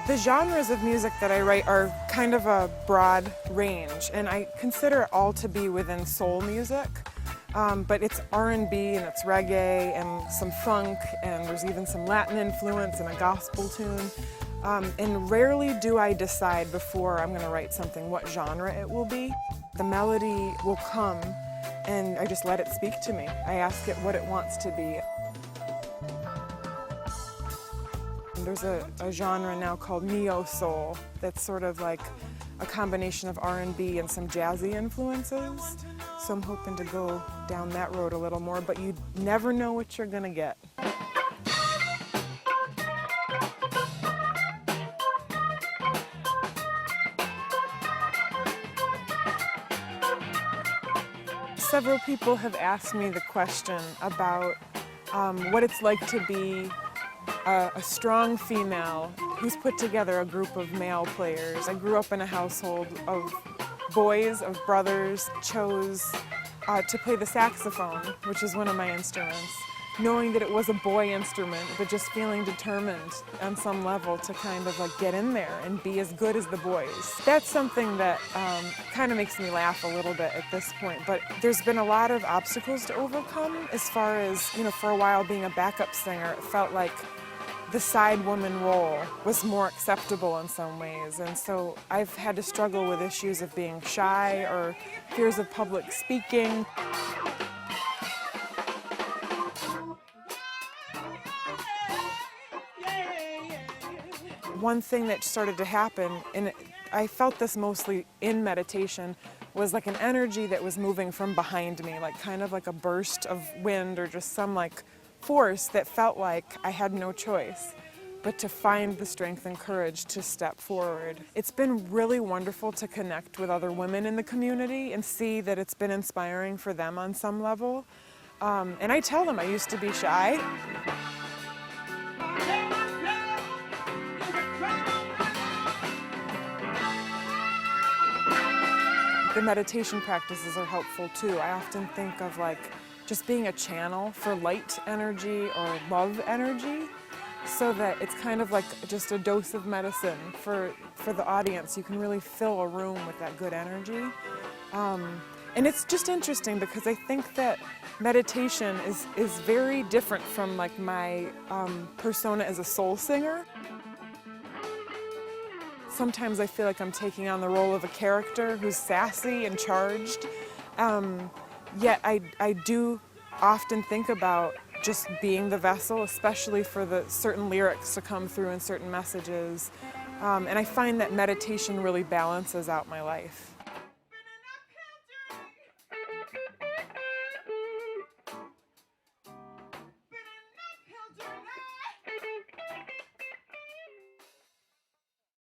The genres of music that I write are kind of a broad range, and I consider it all to be within soul music. But it's R&B and it's reggae and some funk, and there's even some Latin influence and a gospel tune. And rarely do I decide before I'm going to write something what genre it will be. The melody will come and I just let it speak to me. I ask it what it wants to be. There's a genre now called neo-soul that's sort of like a combination of R&B and some jazzy influences. So I'm hoping to go down that road a little more, but you never know what you're gonna get. Several people have asked me the question about what it's like to be a strong female who's put together a group of male players. I grew up in a household of boys, of brothers, chose to play the saxophone, which is one of my instruments, knowing that it was a boy instrument, but just feeling determined on some level to kind of like get in there and be as good as the boys. That's something that kind of makes me laugh a little bit at this point, but there's been a lot of obstacles to overcome as far as, you know, for a while being a backup singer, it felt like the side woman role was more acceptable in some ways, and so I've had to struggle with issues of being shy or fears of public speaking. One thing that started to happen, and I felt this mostly in meditation, was like an energy that was moving from behind me, like kind of like a burst of wind or just some like force that felt like I had no choice but to find the strength and courage to step forward. It's been really wonderful to connect with other women in the community and see that it's been inspiring for them on some level. And I tell them I used to be shy. The meditation practices are helpful too. I often think of like just being a channel for light energy or love energy, so that it's kind of like just a dose of medicine for the audience. You can really fill a room with that good energy. And it's just interesting because I think that meditation is very different from like my persona as a soul singer. Sometimes I feel like I'm taking on the role of a character who's sassy and charged. Yet I do often think about just being the vessel, especially for the certain lyrics to come through and certain messages. And I find that meditation really balances out my life.